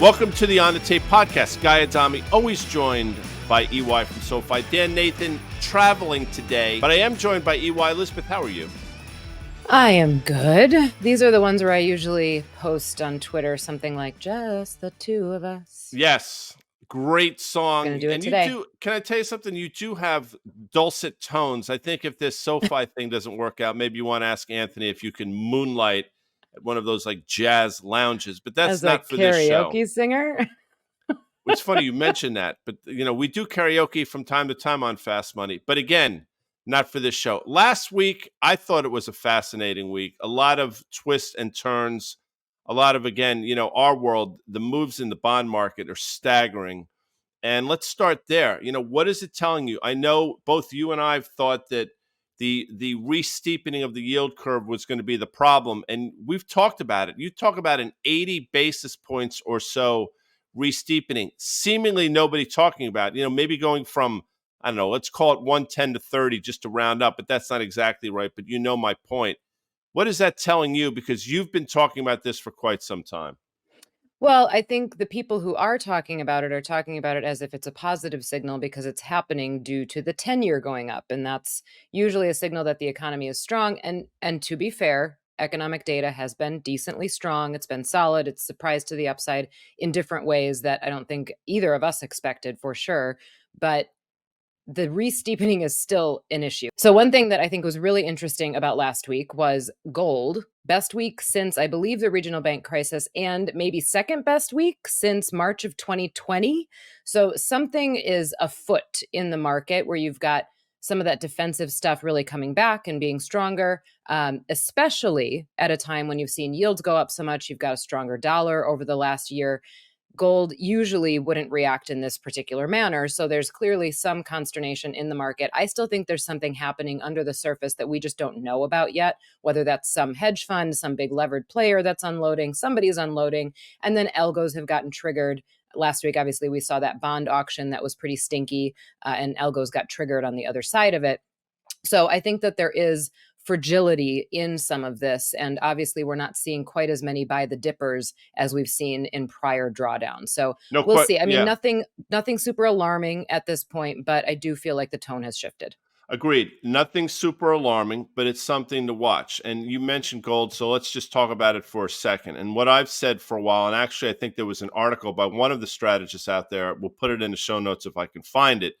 Welcome to the On the Tape podcast. Guy Adami, always joined by EY from SoFi. Dan Nathan traveling today, but I am joined by EY. Elizabeth, how are you? I am good. These are the ones where I usually post on Twitter something like "Just the two of us." Yes, great song. Gonna do it And today. you do. Can I tell you something? You do have dulcet tones. I think if this SoFi thing doesn't work out, maybe you want to ask Anthony if you can moonlight at one of those like jazz lounges. But that's As a not for this show. karaoke singer. It's funny you mentioned that, but we do karaoke from time to time on Fast Money. But again, not for this show. Last week, I thought it was a fascinating week. A lot of twists and turns. A lot of, again, our world, the moves in the bond market are staggering. And let's start there. What is it telling you? I know both you and I have thought that the re-steepening of the yield curve was going to be the problem. And we've talked about it. You talk about an 80 basis points or so re-steepening, seemingly nobody talking about, maybe going from, I don't know, let's call it 110 to 30 just to round up, but that's not exactly right. But you know my point. What is that telling you? Because you've been talking about this for quite some time. Well, I think the people who are talking about it are talking about it as if it's a positive signal because it's happening due to the 10-year going up. And that's usually a signal that the economy is strong. And to be fair, economic data has been decently strong. It's been solid. It's surprised to the upside in different ways that I don't think either of us expected for sure. But the re-steepening is still an issue. So one thing that I think was really interesting about last week was gold. Best week since, I believe, the regional bank crisis, and maybe second best week since March of 2020. So something is afoot in the market where you've got some of that defensive stuff really coming back and being stronger, especially at a time when you've seen yields go up so much. You've got a stronger dollar over the last year. Gold usually wouldn't react in this particular manner. So there's clearly some consternation in the market. I still think there's something happening under the surface that we just don't know about yet, whether that's some hedge fund, some big levered player that's unloading, somebody's unloading, and then algos have gotten triggered. Last week, obviously, we saw that bond auction that was pretty stinky, and algos got triggered on the other side of it. So I think that there is fragility in some of this. And obviously, we're not seeing quite as many buy the dippers as we've seen in prior drawdowns. So we'll see. I mean, nothing super alarming at this point, but I do feel like the tone has shifted. Agreed. Nothing super alarming, but it's something to watch. And you mentioned gold, so let's just talk about it for a second. And what I've said for a while, and actually I think there was an article by one of the strategists out there, we'll put it in the show notes if I can find it,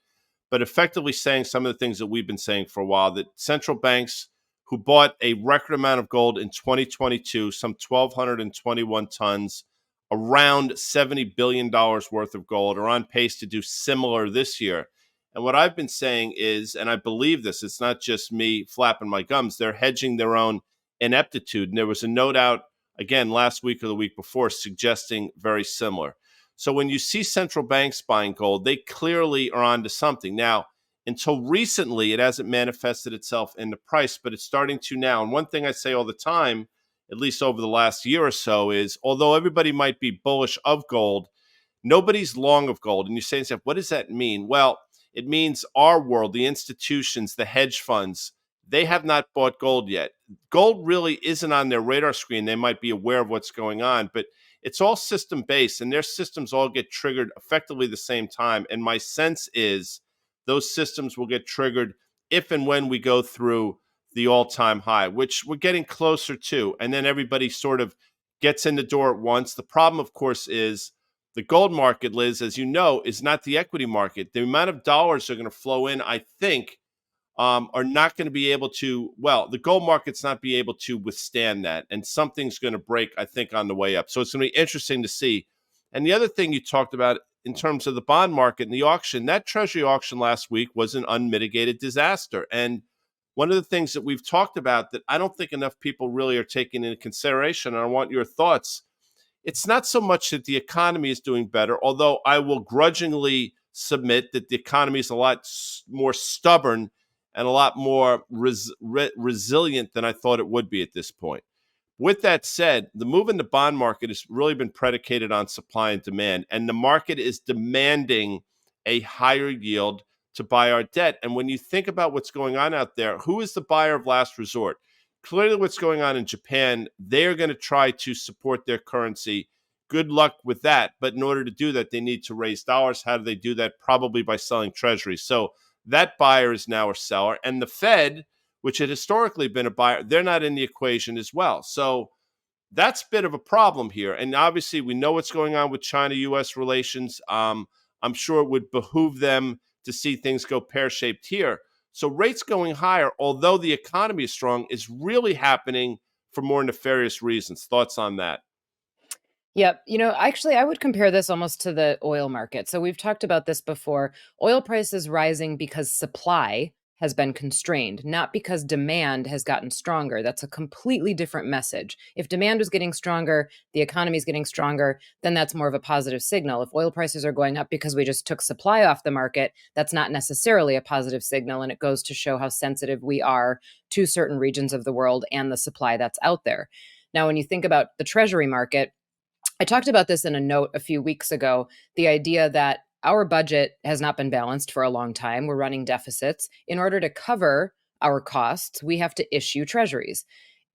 but effectively saying some of the things that we've been saying for a while, that central banks who bought a record amount of gold in 2022, some 1,221 tons, around $70 billion worth of gold, are on pace to do similar this year. And what I've been saying is, and I believe this, it's not just me flapping my gums, they're hedging their own ineptitude. And there was a note out, again, last week or the week before, suggesting very similar. So when you see central banks buying gold, they clearly are onto something. Now, until recently, it hasn't manifested itself in the price, but it's starting to now. And one thing I say all the time, at least over the last year or so, is although everybody might be bullish of gold, nobody's long of gold. And you say, what does that mean? Well, it means our world, the institutions, the hedge funds, they have not bought gold yet. Gold really isn't on their radar screen. They might be aware of what's going on, but it's all system-based, and their systems all get triggered effectively the same time. And my sense is those systems will get triggered if and when we go through the all-time high, which we're getting closer to. And then everybody sort of gets in the door at once. The problem, of course, is the gold market, Liz, as you know, is not the equity market. The amount of dollars that are going to flow in, I think, are not going to be able to, the gold market's not be able to withstand that. And something's going to break, I think, on the way up. So it's going to be interesting to see. And the other thing you talked about in terms of the bond market and the auction, that Treasury auction last week was an unmitigated disaster. And one of the things that we've talked about that I don't think enough people really are taking into consideration, and I want your thoughts, it's not so much that the economy is doing better, although I will grudgingly submit that the economy is a lot more stubborn and a lot more resilient than I thought it would be at this point. With that said, the move in the bond market has really been predicated on supply and demand, and the market is demanding a higher yield to buy our debt. And when you think about what's going on out there, who is the buyer of last resort? Clearly what's going on in Japan, they are going to try to support their currency Good luck with that. But in order to do that, they need to raise dollars. How do they do that? Probably by selling treasuries. So that buyer is now a seller. And the Fed, which had historically been a buyer, they're not in the equation as well. So that's a bit of a problem here. And obviously, we know what's going on with China-U.S. relations. I'm sure it would behoove them to see things go pear-shaped here. So rates going higher, although the economy is strong, is really happening for more nefarious reasons. Thoughts on that? Yep. Actually, I would compare this almost to the oil market. So we've talked about this before. Oil prices rising because supply has been constrained, not because demand has gotten stronger. That's a completely different message. If demand was getting stronger, the economy is getting stronger, then that's more of a positive signal. If oil prices are going up because we just took supply off the market, that's not necessarily a positive signal. And it goes to show how sensitive we are to certain regions of the world and the supply that's out there. Now, when you think about the treasury market, I talked about this in a note a few weeks ago, the idea that our budget has not been balanced for a long time. We're running deficits. In order to cover our costs, we have to issue treasuries.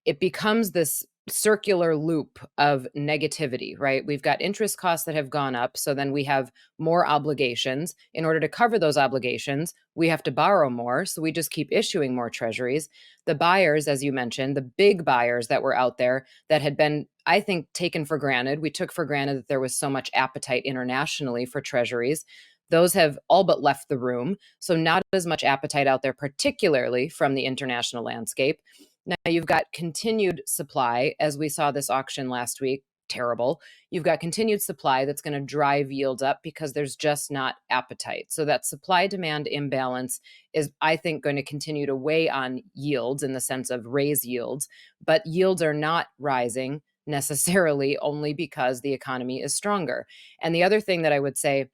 It becomes this circular loop of negativity, right? We've got interest costs that have gone up. So then we have more obligations. In order to cover those obligations, we have to borrow more. So we just keep issuing more treasuries. The buyers, as you mentioned, the big buyers that were out there that had been, I think, taken for granted. We took for granted that there was so much appetite internationally for treasuries. Those have all but left the room. So not as much appetite out there, particularly from the international landscape. Now you've got continued supply, as we saw this auction last week. Terrible. You've got continued supply that's going to drive yields up because there's just not appetite. So that supply demand imbalance is, I think, going to continue to weigh on yields in the sense of raise yields, but yields are not rising necessarily only because the economy is stronger. And the other thing that I would say,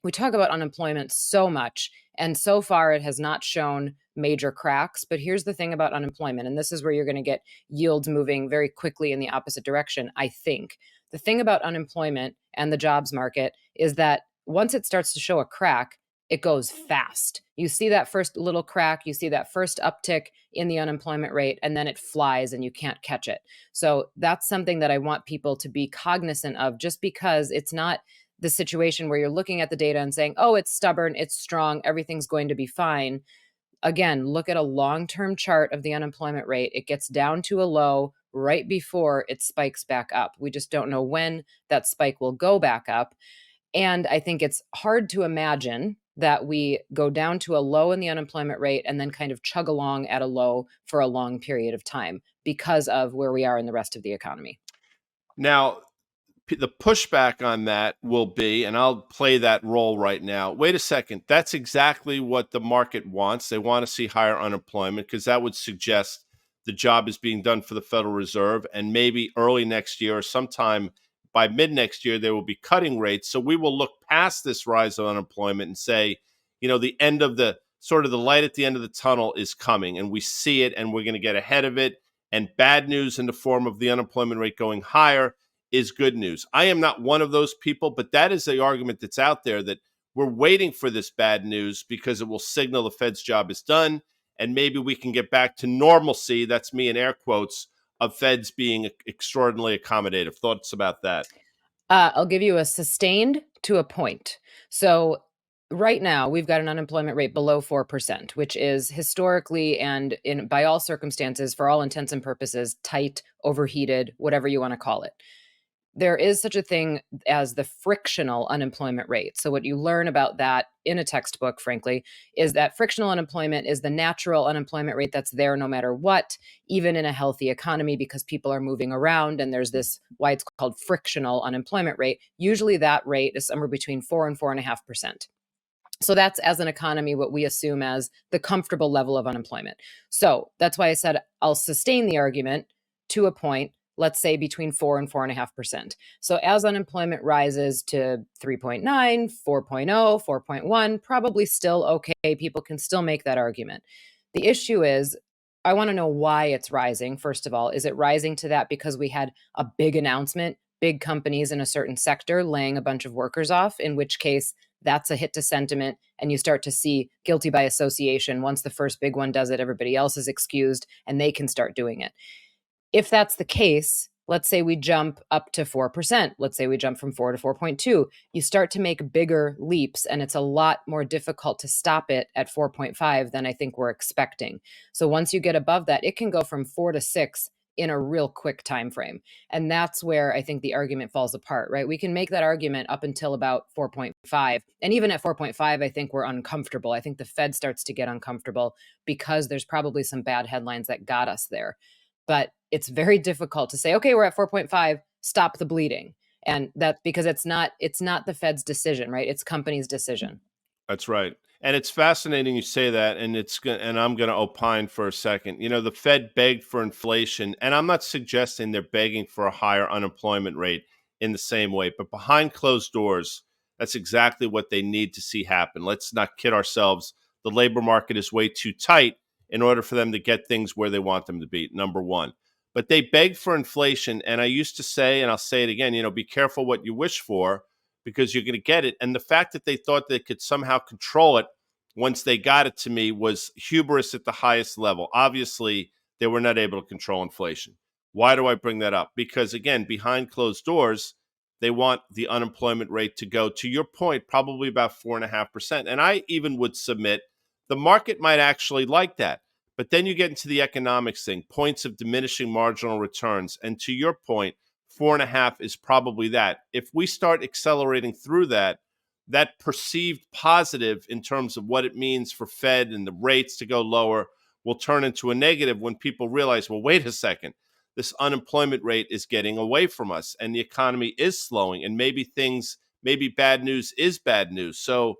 we talk about unemployment so much, and so far it has not shown major cracks. But here's the thing about unemployment, and this is where you're going to get yields moving very quickly in the opposite direction, I think. The thing about unemployment and the jobs market is that once it starts to show a crack, it goes fast. You see that first little crack, you see that first uptick in the unemployment rate, and then it flies and you can't catch it. So that's something that I want people to be cognizant of, just because it's not the situation where you're looking at the data and saying, oh, it's stubborn, it's strong, everything's going to be fine. Again, look at a long-term chart of the unemployment rate. It gets down to a low right before it spikes back up. We just don't know when that spike will go back up. And I think it's hard to imagine that we go down to a low in the unemployment rate and then kind of chug along at a low for a long period of time because of where we are in the rest of the economy. Now, the pushback on that will be, and I'll play that role right now. Wait a second. That's exactly what the market wants. They want to see higher unemployment because that would suggest the job is being done for the Federal Reserve. And maybe early next year or sometime by mid next year, they will be cutting rates. So we will look past this rise of unemployment and say, the end of the sort of the light at the end of the tunnel is coming, and we see it, and we're going to get ahead of it. And bad news in the form of the unemployment rate going higher is good news. I am not one of those people, but that is the argument that's out there, that we're waiting for this bad news because it will signal the Fed's job is done, and maybe we can get back to normalcy, that's me in air quotes, of Feds being extraordinarily accommodative. Thoughts about that? I'll give you a sustained to a point. So right now we've got an unemployment rate below 4%, which is historically and by all circumstances, for all intents and purposes, tight, overheated, whatever you want to call it. There is such a thing as the frictional unemployment rate. So what you learn about that in a textbook, frankly, is that frictional unemployment is the natural unemployment rate that's there no matter what, even in a healthy economy, because people are moving around and there's this, why it's called frictional unemployment rate. Usually that rate is somewhere between 4 and 4.5%. So that's, as an economy, what we assume as the comfortable level of unemployment. So that's why I said I'll sustain the argument to a point, let's say between 4 and 4.5%. So as unemployment rises to 3.9, 4.0, 4.1, probably still okay. People can still make that argument. The issue is, I want to know why it's rising. First of all, is it rising to that because we had a big announcement, big companies in a certain sector laying a bunch of workers off, in which case that's a hit to sentiment, and you start to see guilty by association. Once the first big one does it, everybody else is excused and they can start doing it. If that's the case, let's say we jump up to 4%. Let's say we jump from 4 to 4.2. You start to make bigger leaps, and it's a lot more difficult to stop it at 4.5 than I think we're expecting. So once you get above that, it can go from 4 to 6 in a real quick time frame. And that's where I think the argument falls apart, right? We can make that argument up until about 4.5. And even at 4.5, I think we're uncomfortable. I think the Fed starts to get uncomfortable because there's probably some bad headlines that got us there. But it's very difficult to say, okay, we're at 4.5, stop the bleeding. And that's because it's not the Fed's decision, right? It's companies' decision. That's right. And it's fascinating you say that, and and I'm going to opine for a second. You know, the Fed begged for inflation, and I'm not suggesting they're begging for a higher unemployment rate in the same way, but behind closed doors, that's exactly what they need to see happen. Let's not kid ourselves. The labor market is way too tight in order for them to get things where they want them to be, number one. But they begged for inflation, and I used to say, and I'll say it again, you know, be careful what you wish for because you're going to get it. And the fact that they thought they could somehow control it once they got it to me was hubris at the highest level. Obviously, they were not able to control inflation. Why do I bring that up? Because again, behind closed doors, they want the unemployment rate to go, to your point, probably about 4.5%. And I even would submit the market might actually like that. But then you get into the economics thing, points of diminishing marginal returns. And to your point, 4.5 is probably that. If we start accelerating through that, that perceived positive in terms of what it means for Fed and the rates to go lower will turn into a negative when people realize, well, wait a second, this unemployment rate is getting away from us and the economy is slowing, and maybe bad news is bad news. So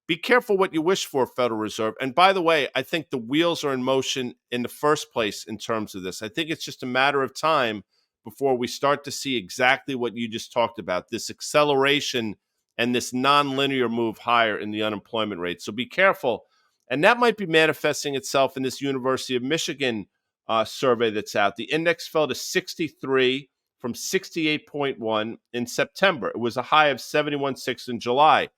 be careful what you wish for, Federal Reserve. And by the way, I think the wheels are in motion in the first place in terms of this. I think it's just a matter of time before we start to see exactly what you just talked about, this acceleration and this nonlinear move higher in the unemployment rate. So be careful. And that might be manifesting itself in this University of Michigan survey that's out. The index fell to 63 from 68.1 in September. It was a high of 71.6 in July.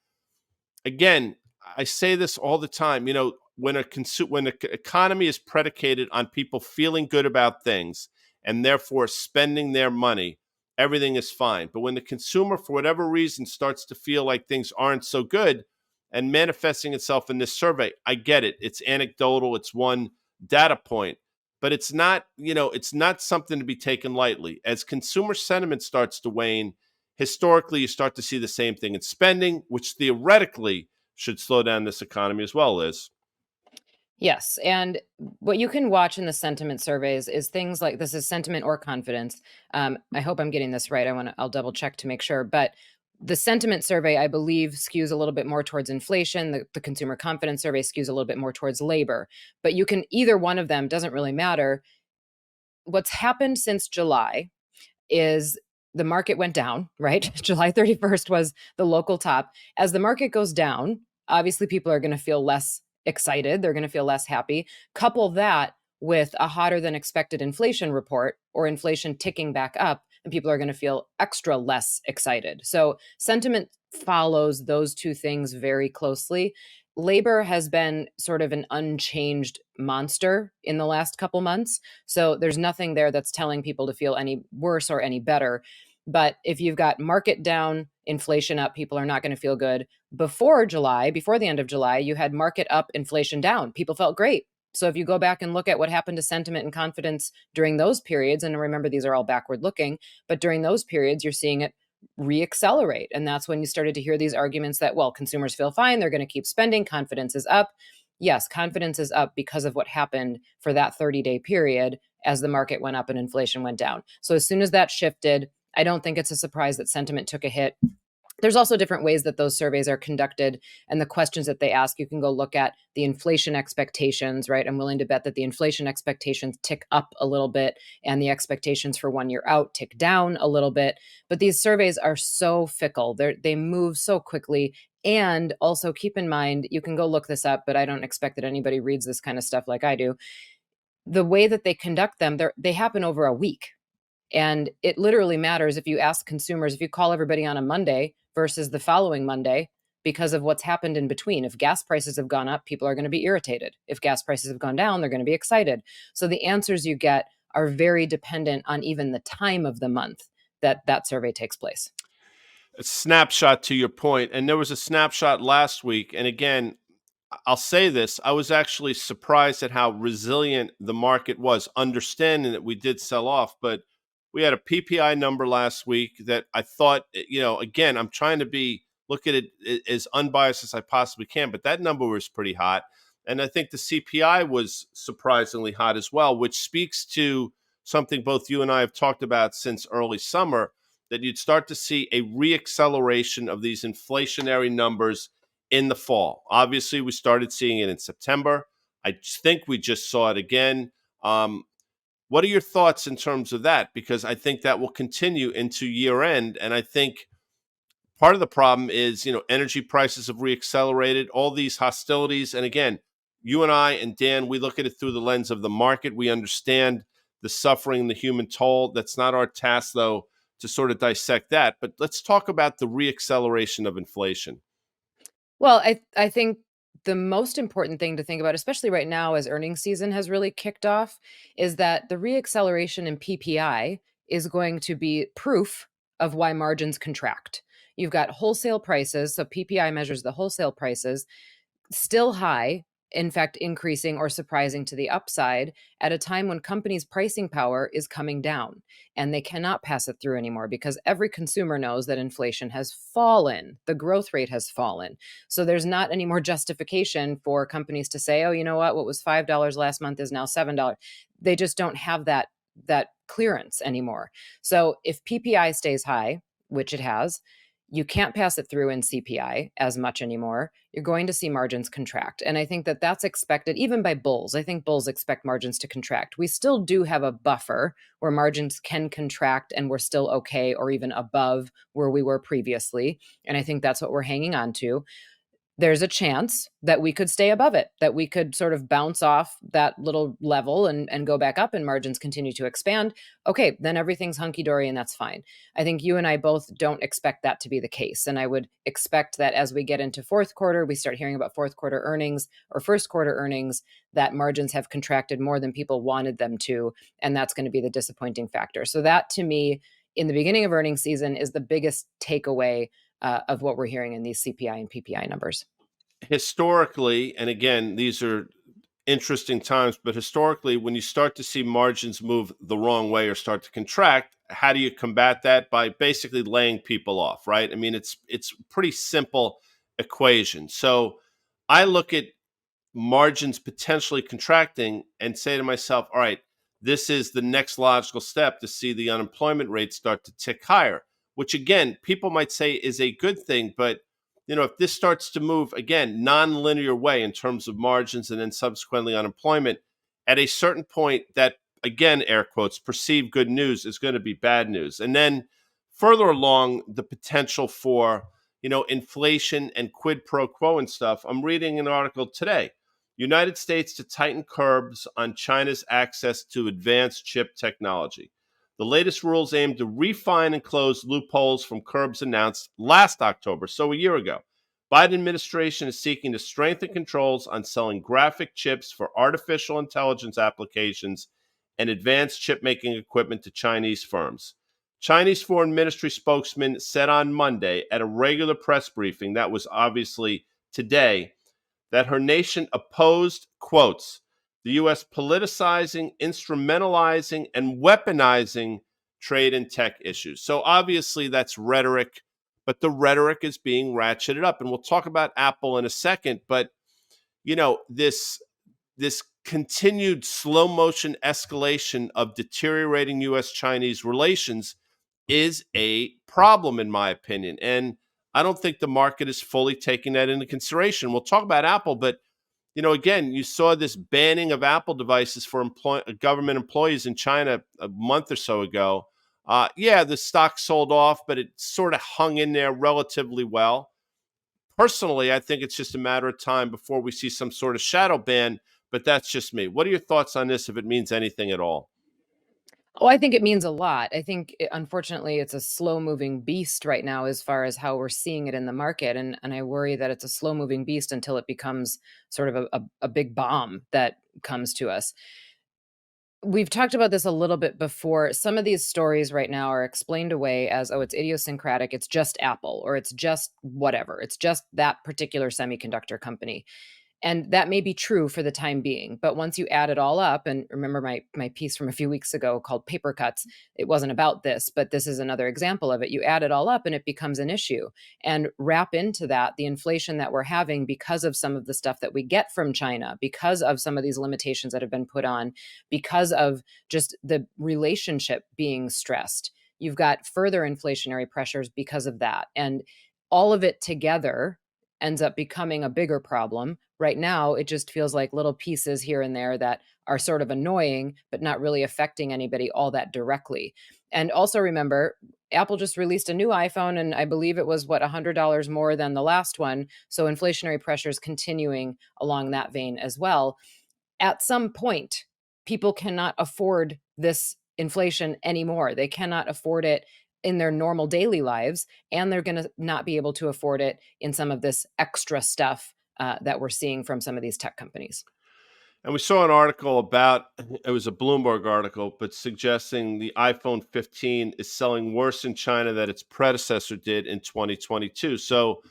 Again, I say this all the time. You know, when the economy is predicated on people feeling good about things and therefore spending their money, everything is fine. But when the consumer, for whatever reason, starts to feel like things aren't so good and manifesting itself in this survey, I get it. It's anecdotal. It's one data point, but it's not, you know, it's not something to be taken lightly. As consumer sentiment starts to wane, historically, you start to see the same thing in spending, which theoretically should slow down this economy as well, Liz. Yes, and what you can watch in the sentiment surveys is things like, this is sentiment or confidence. I hope I'm getting this right. I'll double check to make sure. But the sentiment survey, I believe, skews a little bit more towards inflation. The consumer confidence survey skews a little bit more towards labor. But you can, either one of them, doesn't really matter. What's happened since July is the market went down, right? July 31st was the local top. As the market goes down, obviously people are going to feel less excited. They're going to feel less happy. Couple that with a hotter than expected inflation report or inflation ticking back up, and people are going to feel extra less excited. So sentiment follows those two things very closely. Labor has been sort of an unchanged monster in the last couple months. So there's nothing there that's telling people to feel any worse or any better. But if you've got market down, inflation up, people are not going to feel good. Before July, before the end of July, you had market up, inflation down. People felt great. So if you go back and look at what happened to sentiment and confidence during those periods, and remember, these are all backward looking, but during those periods, you're seeing it reaccelerate. And that's when you started to hear these arguments that, well, consumers feel fine, they're going to keep spending, confidence is up. Yes, confidence is up because of what happened for that 30-day period as the market went up and inflation went down. So as soon as that shifted, I don't think it's a surprise that sentiment took a hit. There's also different ways that those surveys are conducted and the questions that they ask. You can go look at the inflation expectations, right? I'm willing to bet that the inflation expectations tick up a little bit and the expectations for 1 year out tick down a little bit. But these surveys are so fickle. They move so quickly. And also keep in mind, you can go look this up, but I don't expect that anybody reads this kind of stuff like I do. The way that they conduct them, they happen over a week. And it literally matters if you ask consumers, if you call everybody on a Monday versus the following Monday, because of what's happened in between. If gas prices have gone up, people are going to be irritated. If gas prices have gone down, they're going to be excited. So the answers you get are very dependent on even the time of the month that that survey takes place. A snapshot to your point, and there was a snapshot last week. And again, I'll say this, I was actually surprised at how resilient the market was, understanding that we did sell off. But we had a PPI number last week that I thought, again, I'm trying to look at it as unbiased as I possibly can, but that number was pretty hot. And I think the CPI was surprisingly hot as well, which speaks to something both you and I have talked about since early summer, that you'd start to see a reacceleration of these inflationary numbers in the fall. Obviously, we started seeing it in September. I think we just saw it again. What are your thoughts in terms of that? Because I think that will continue into year end. And I think part of the problem is, energy prices have reaccelerated, all these hostilities. And again, you and I and Dan, we look at it through the lens of the market. We understand the suffering, the human toll. That's not our task, though, to sort of dissect that. But let's talk about the reacceleration of inflation. Well, I think the most important thing to think about, especially right now as earnings season has really kicked off, is that the reacceleration in PPI is going to be proof of why margins contract. You've got wholesale prices, so PPI measures the wholesale prices, still high, in fact, increasing or surprising to the upside at a time when companies' pricing power is coming down and they cannot pass it through anymore because every consumer knows that inflation has fallen. The growth rate has fallen. So there's not any more justification for companies to say, oh, you know what was $5 last month is now $7. They just don't have that clearance anymore. So if PPI stays high, which it has, you can't pass it through in CPI as much anymore. You're going to see margins contract. And I think that that's expected even by bulls. I think bulls expect margins to contract. We still do have a buffer where margins can contract and we're still okay or even above where we were previously. And I think that's what we're hanging on to. There's a chance that we could stay above it, that we could sort of bounce off that little level and go back up and margins continue to expand. Okay, then everything's hunky dory and that's fine. I think you and I both don't expect that to be the case. And I would expect that as we get into fourth quarter, we start hearing about fourth quarter earnings or first quarter earnings, that margins have contracted more than people wanted them to. And that's going to be the disappointing factor. So that to me, in the beginning of earnings season, is the biggest takeaway of what we're hearing in these CPI and PPI numbers. Historically, and again, these are interesting times, but historically, when you start to see margins move the wrong way or start to contract, how do you combat that? By basically laying people off, right? I mean, it's pretty simple equation. So I look at margins potentially contracting and say to myself, all right, this is the next logical step to see the unemployment rate start to tick higher, which again, people might say is a good thing. But, if this starts to move again, non-linear way in terms of margins and then subsequently unemployment, at a certain point, that again, air quotes, perceived good news is going to be bad news. And then further along, the potential for, inflation and quid pro quo and stuff. I'm reading an article today. United States to tighten curbs on China's access to advanced chip technology. The latest rules aim to refine and close loopholes from curbs announced last October, so a year ago. Biden administration is seeking to strengthen controls on selling graphic chips for artificial intelligence applications and advanced chip-making equipment to Chinese firms. Chinese Foreign Ministry spokesman said on Monday at a regular press briefing, that was obviously today, that her nation opposed, quotes, the U.S. politicizing, instrumentalizing, and weaponizing trade and tech issues. So obviously that's rhetoric, but the rhetoric is being ratcheted up. And we'll talk about Apple in a second, but this continued slow motion escalation of deteriorating U.S.-Chinese relations is a problem, in my opinion. And I don't think the market is fully taking that into consideration. We'll talk about Apple, but again, you saw this banning of Apple devices for government employees in China a month or so ago. Yeah, the stock sold off, but it sort of hung in there relatively well. Personally, I think it's just a matter of time before we see some sort of shadow ban, but that's just me. What are your thoughts on this, if it means anything at all? Oh, I think it means a lot. I think, unfortunately, it's a slow-moving beast right now as far as how we're seeing it in the market, and I worry that it's a slow-moving beast until it becomes sort of a big bomb that comes to us. we've talked about this a little bit before. Some of these stories right now are explained away as, oh, it's idiosyncratic, it's just Apple, or it's just whatever, it's just that particular semiconductor company. And that may be true for the time being, but once you add it all up, and remember my piece from a few weeks ago called Paper Cuts, it wasn't about this, but this is another example of it. You add it all up and it becomes an issue. And wrap into that the inflation that we're having because of some of the stuff that we get from China, because of some of these limitations that have been put on, because of just the relationship being stressed. You've got further inflationary pressures because of that. And all of it together ends up becoming a bigger problem. Right now, it just feels like little pieces here and there that are sort of annoying, but not really affecting anybody all that directly. And also remember, Apple just released a new iPhone, and I believe it was what, $100 more than the last one. So inflationary pressures continuing along that vein as well. At some point, people cannot afford this inflation anymore. They cannot afford it in their normal daily lives, and they're going to not be able to afford it in some of this extra stuff that we're seeing from some of these tech companies. And we saw an article about, it was a Bloomberg article, but suggesting the iPhone 15 is selling worse in China than its predecessor did in 2022. So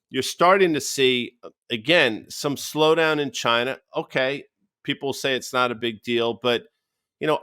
you're starting to see, again, some slowdown in China. Okay, people say it's not a big deal, but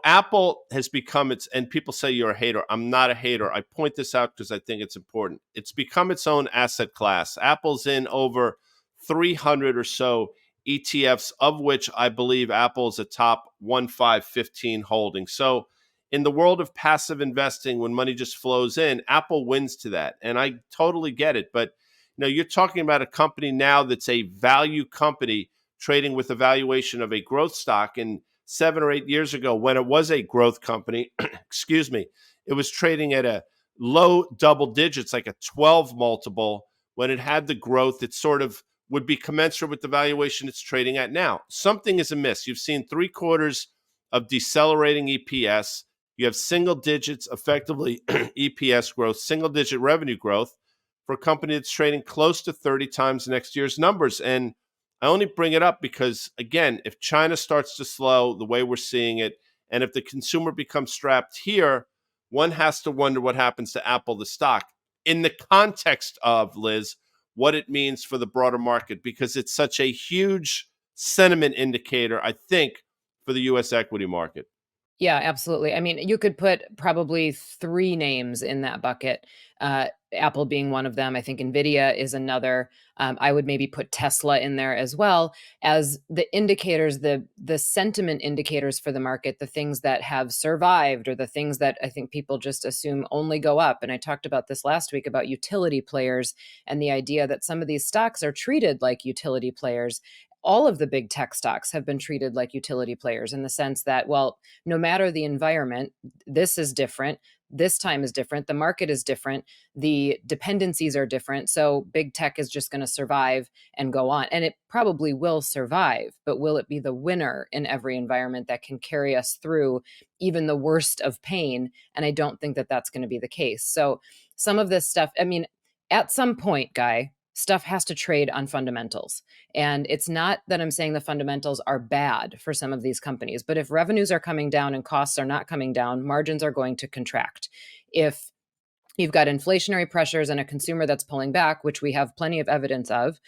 Apple has become and people say you're a hater. I'm not a hater. I point this out because I think it's important. It's become its own asset class. Apple's in over 300 or so ETFs, of which I believe Apple is a top 15 holding. So in the world of passive investing, when money just flows in, Apple wins to that. And I totally get it. But you're talking about a company now that's a value company trading with a valuation of a growth stock. And 7 or 8 years ago, when it was a growth company, excuse me, it was trading at a low double digits, like a 12 multiple. When it had the growth, it sort of would be commensurate with the valuation it's trading at now. Something is amiss. You've seen 3/4 of decelerating EPS. You have single digits, effectively EPS growth, single digit revenue growth for a company that's trading close to 30 times next year's numbers. And I only bring it up because, again, if China starts to slow the way we're seeing it, and if the consumer becomes strapped here, one has to wonder what happens to Apple, the stock, in the context of, Liz, what it means for the broader market, because it's such a huge sentiment indicator, I think, for the U.S. equity market. Yeah, absolutely. I mean, you could put probably 3 names in that bucket, Apple being one of them. I think NVIDIA is another. I would maybe put Tesla in there as well as the indicators, the sentiment indicators for the market, the things that have survived or the things that I think people just assume only go up. And I talked about this last week about utility players and the idea that some of these stocks are treated like utility players. All of the big tech stocks have been treated like utility players in the sense that, well, no matter the environment, this is different. This time is different. The market is different. The dependencies are different. So big tech is just going to survive and go on. And it probably will survive, but will it be the winner in every environment that can carry us through even the worst of pain? And I don't think that that's going to be the case. So some of this stuff, I mean, at some point, Guy, stuff has to trade on fundamentals. And it's not that I'm saying the fundamentals are bad for some of these companies, but if revenues are coming down and costs are not coming down, margins are going to contract. If you've got inflationary pressures and a consumer that's pulling back, which we have plenty of evidence of,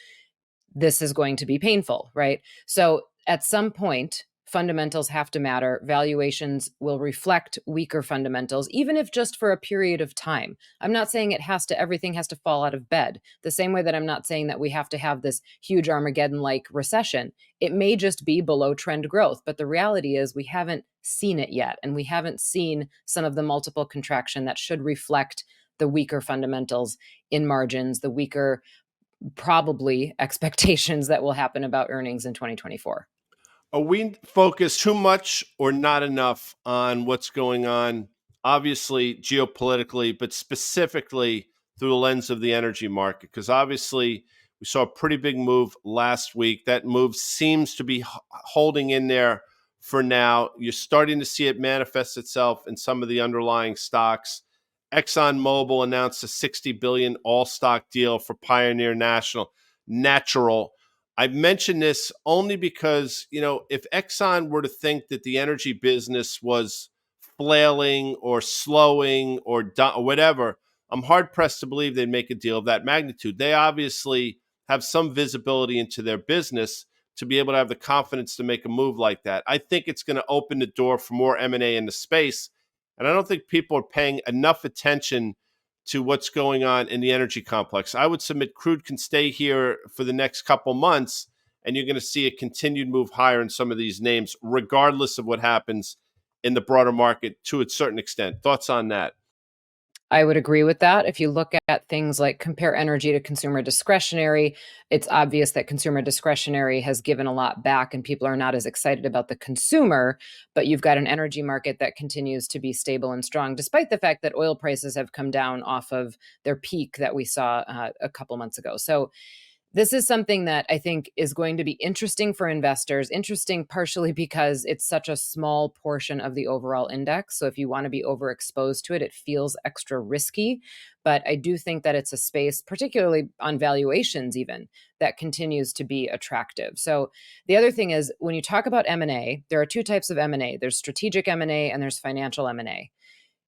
this is going to be painful, right? So at some point, fundamentals have to matter. Valuations will reflect weaker fundamentals, even if just for a period of time. I'm not saying everything has to fall out of bed. The same way that I'm not saying that we have to have this huge Armageddon-like recession. It may just be below trend growth, but the reality is we haven't seen it yet, and we haven't seen some of the multiple contraction that should reflect the weaker fundamentals in margins, the weaker probably expectations that will happen about earnings in 2024. Are we focused too much or not enough on what's going on, obviously geopolitically, but specifically through the lens of the energy market? Because obviously we saw a pretty big move last week. That move seems to be holding in there for now. You're starting to see it manifest itself in some of the underlying stocks. ExxonMobil announced a $60 billion all-stock deal for Pioneer Natural. I mention this only because, if Exxon were to think that the energy business was flailing or slowing or whatever, I'm hard pressed to believe they'd make a deal of that magnitude. They obviously have some visibility into their business to be able to have the confidence to make a move like that. I think it's going to open the door for more M&A in the space. And I don't think people are paying enough attention to what's going on in the energy complex. I would submit crude can stay here for the next couple months, and you're going to see a continued move higher in some of these names, regardless of what happens in the broader market to a certain extent. Thoughts on that? I would agree with that. If you look at things like compare energy to consumer discretionary, it's obvious that consumer discretionary has given a lot back and people are not as excited about the consumer, but you've got an energy market that continues to be stable and strong, despite the fact that oil prices have come down off of their peak that we saw a couple months ago. So this is something that I think is going to be interesting for investors. Interesting partially because it's such a small portion of the overall index. So if you want to be overexposed to it, it feels extra risky. But I do think that it's a space, particularly on valuations even, that continues to be attractive. So the other thing is when you talk about M&A, there are two types of M&A. There's strategic M&A and there's financial M&A.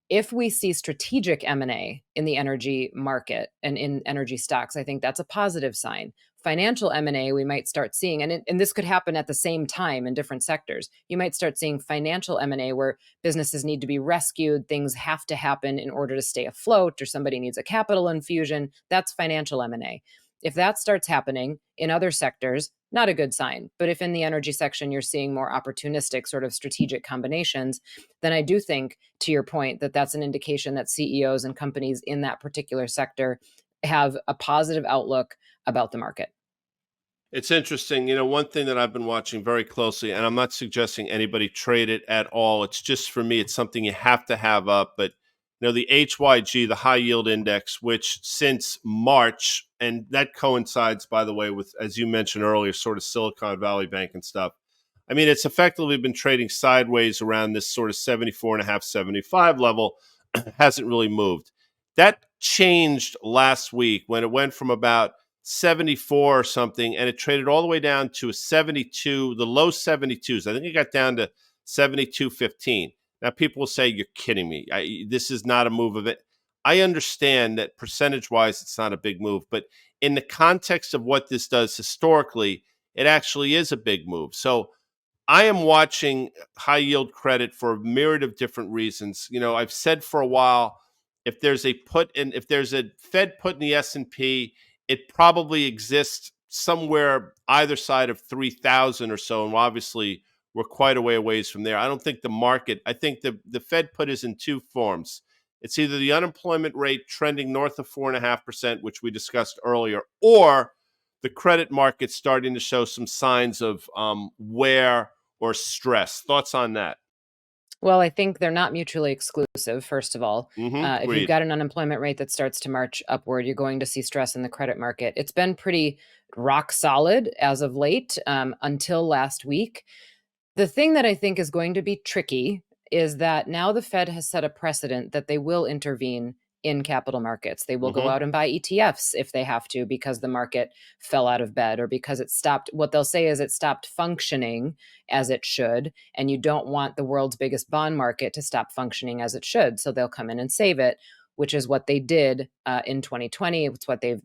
If we see strategic M&A in the energy market and in energy stocks, I think that's a positive sign. Financial M&A, we might start seeing, and this could happen at the same time in different sectors. You might start seeing financial M&A where businesses need to be rescued, things have to happen in order to stay afloat, or somebody needs a capital infusion. That's financial M&A. If that starts happening in other sectors, not a good sign. But if in the energy section you're seeing more opportunistic sort of strategic combinations, then I do think, to your point, that that's an indication that CEOs and companies in that particular sector have a positive outlook about the market. It's interesting. One thing that I've been watching very closely, and I'm not suggesting anybody trade it at all. It's just for me, it's something you have to have up. But the HYG, the high yield index, which since March, and that coincides, by the way, with, as you mentioned earlier, sort of Silicon Valley Bank and stuff. I mean, it's effectively been trading sideways around this sort of 74.5, 75 level, hasn't really moved. That changed last week when it went from about 74 or something, and it traded all the way down to a 72, the low 72s. I think it got down to 72.15. Now, people will say, you're kidding me. This is not a move of it. I understand that percentage-wise, it's not a big move, but in the context of what this does historically, it actually is a big move. So I am watching high yield credit for a myriad of different reasons. I've said for a while, if there's a Fed put in the S&P, it probably exists somewhere either side of 3,000 or so, and obviously we're quite a ways from there. I don't think I think the Fed put is in two forms. It's either the unemployment rate trending north of 4.5%, which we discussed earlier, or the credit market starting to show some signs of wear or stress. Thoughts on that? Well, I think they're not mutually exclusive, first of all. If you've Agreed. got an unemployment rate that starts to march upward, you're going to see stress in the credit market. It's been pretty rock solid as of late, until last week. The thing that I think is going to be tricky is that now the Fed has set a precedent that they will intervene in capital markets. They will go hmm out and buy ETFs if they have to because the market fell out of bed or because it stopped. What they'll say is it stopped functioning as it should. And you don't want the world's biggest bond market to stop functioning as it should. So they'll come in and save it, which is what they did in 2020. It's what they've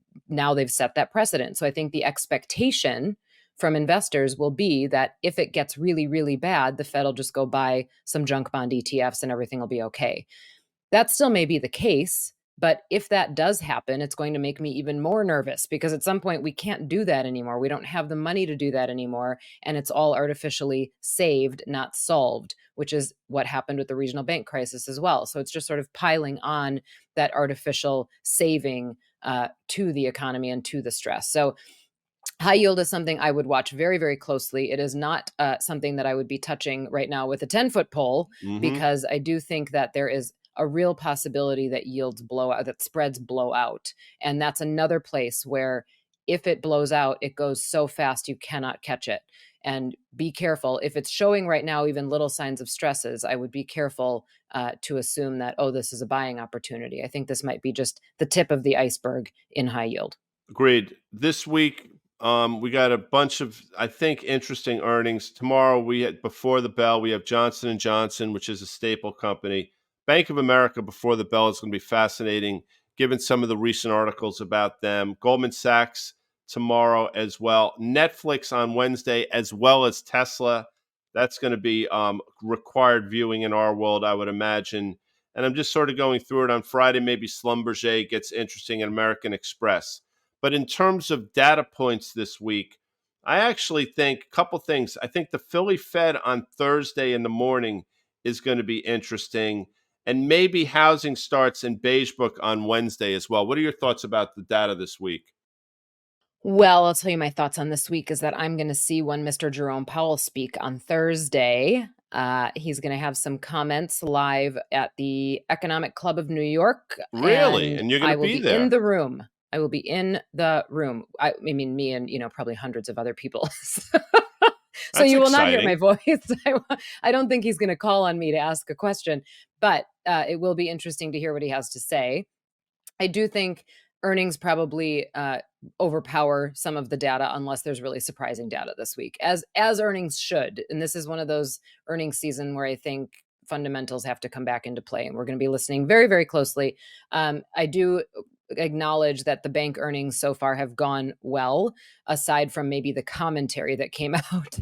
set that precedent. So I think the expectation from investors will be that if it gets really, really bad, the Fed will just go buy some junk bond ETFs and everything will be okay. That still may be the case, but if that does happen, it's going to make me even more nervous because at some point we can't do that anymore. We don't have the money to do that anymore. And it's all artificially saved, not solved, which is what happened with the regional bank crisis as well. So it's just sort of piling on that artificial saving to the economy and to the stress. So high yield is something I would watch very, very closely. It is not something that I would be touching right now with a 10-foot pole hmm because I do think that there is a real possibility that yields blow out, that spreads blow out. And that's another place where if it blows out, it goes so fast you cannot catch it. And be careful. If it's showing right now even little signs of stresses, I would be careful to assume that, oh, this is a buying opportunity. I think this might be just the tip of the iceberg in high yield. Agreed. This week, We got a bunch of, I think, interesting earnings tomorrow. Before the bell, we have Johnson and Johnson, which is a staple company. Bank of America before the bell is going to be fascinating, given some of the recent articles about them. Goldman Sachs tomorrow as well. Netflix on Wednesday, as well as Tesla. That's going to be required viewing in our world, I would imagine. And I'm just sort of going through it on Friday. Maybe Schlumberger gets interesting in American Express. But in terms of data points this week, I actually think a couple things. I think the Philly Fed on Thursday in the morning is going to be interesting. And maybe housing starts in Beige Book on Wednesday as well. What are your thoughts about the data this week? Well, I'll tell you my thoughts on this week is that I'm going to see one Mr. Jerome Powell speak on Thursday. He's going to have some comments live at the Economic Club of New York, Really? and And you're going I to will be be in there. the room. I will be in the room. I mean, me and probably hundreds of other people. So That's you will not hear my exciting. voice. I don't think he's going to call on me to ask a question, but it will be interesting to hear what he has to say. I do think earnings probably overpower some of the data unless there's really surprising data this week, as earnings should. And this is one of those earnings season where I think fundamentals have to come back into play, and we're going to be listening very, very closely. I do acknowledge that the bank earnings so far have gone well, aside from maybe the commentary that came out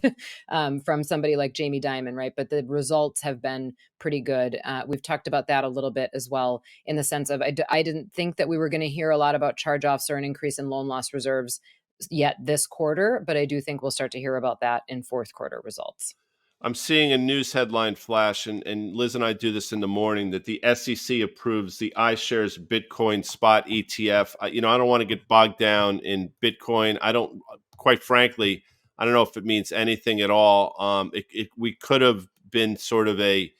from somebody like Jamie Dimon, right? But the results have been pretty good. We've talked about that a little bit as well, in the sense of I didn't think that we were going to hear a lot about charge-offs or an increase in loan loss reserves yet this quarter, but I do think we'll start to hear about that in fourth quarter results. I'm seeing a news headline flash, and Liz and I do this in the morning, that the SEC approves the iShares Bitcoin spot ETF. I don't want to get bogged down in Bitcoin. I don't, quite frankly, I don't know if it means anything at all. We could have been sort of a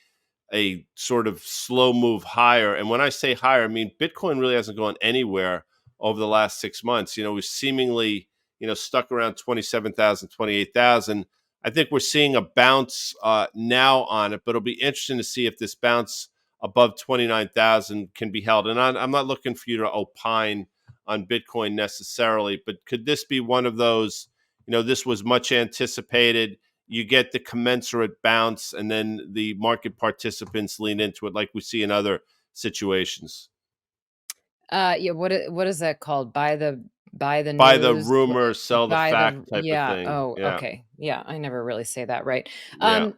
sort of slow move higher. And when I say higher, I mean Bitcoin really hasn't gone anywhere over the last 6 months. We seemingly, stuck around 27,000, 28,000. I think we're seeing a bounce now on it, but it'll be interesting to see if this bounce above 29,000 can be held. And I'm not looking for you to opine on Bitcoin necessarily, but could this be one of those, this was much anticipated, you get the commensurate bounce, and then the market participants lean into it like we see in other situations? Yeah, what is that called? Buy the Buy the news, rumor, sell the buy the fact type of yeah. thing. Oh, Yeah. okay. Yeah, I never really say that right. Yeah.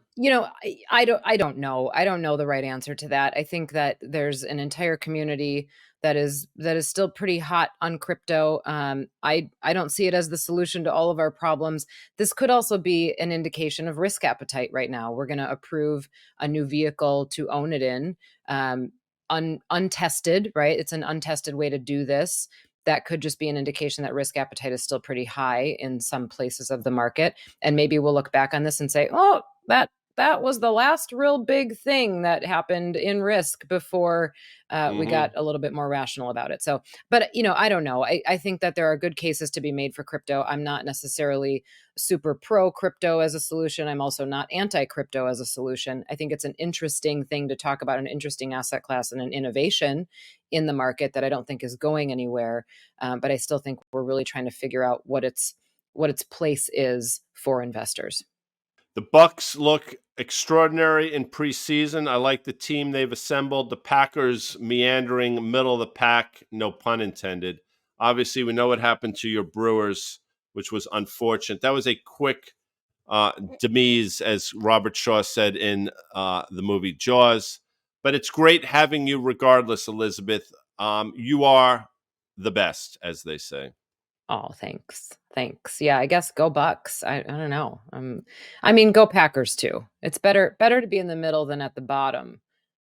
I don't know. I don't know the right answer to that. I think that there's an entire community that is still pretty hot on crypto. I don't see it as the solution to all of our problems. This could also be an indication of risk appetite right now. We're going to approve a new vehicle to own it in. Untested, right? It's an untested way to do this. That could just be an indication that risk appetite is still pretty high in some places of the market. And maybe we'll look back on this and say, oh, that was the last real big thing that happened in risk before we Hmm. got a little bit more rational about it. So, but I don't know. I think that there are good cases to be made for crypto. I'm not necessarily super pro crypto as a solution. I'm also not anti crypto as a solution. I think it's an interesting thing to talk about, an interesting asset class and an innovation in the market that I don't think is going anywhere. But I still think we're really trying to figure out what its place is for investors. The Bucks look extraordinary in preseason. I like the team they've assembled. The Packers meandering middle of the pack, no pun intended. Obviously, we know what happened to your Brewers, which was unfortunate. That was a quick demise, as Robert Shaw said in the movie Jaws. But it's great having you regardless, Elizabeth. You are the best, as they say. Oh, thanks. Thanks. Yeah, I guess go Bucks. I don't know. I mean, go Packers too. It's better to be in the middle than at the bottom.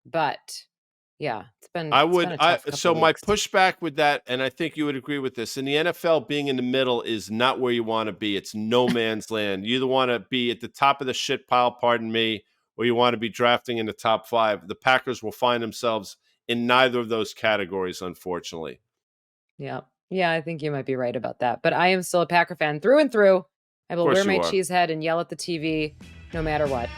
But yeah, I it's been would. a tough couple So my weeks. pushback with that, and I think you would agree with this, in the NFL, being in the middle is not where you want to be. It's no man's land. You either want to be at the top of the shit pile, pardon me, or you want to be drafting in the top five. The Packers will find themselves in neither of those categories, unfortunately. Yeah. Yeah, I think you might be right about that. But I am still a Packer fan through and through. I Of will course wear you my are. cheese head and yell at the TV no matter what.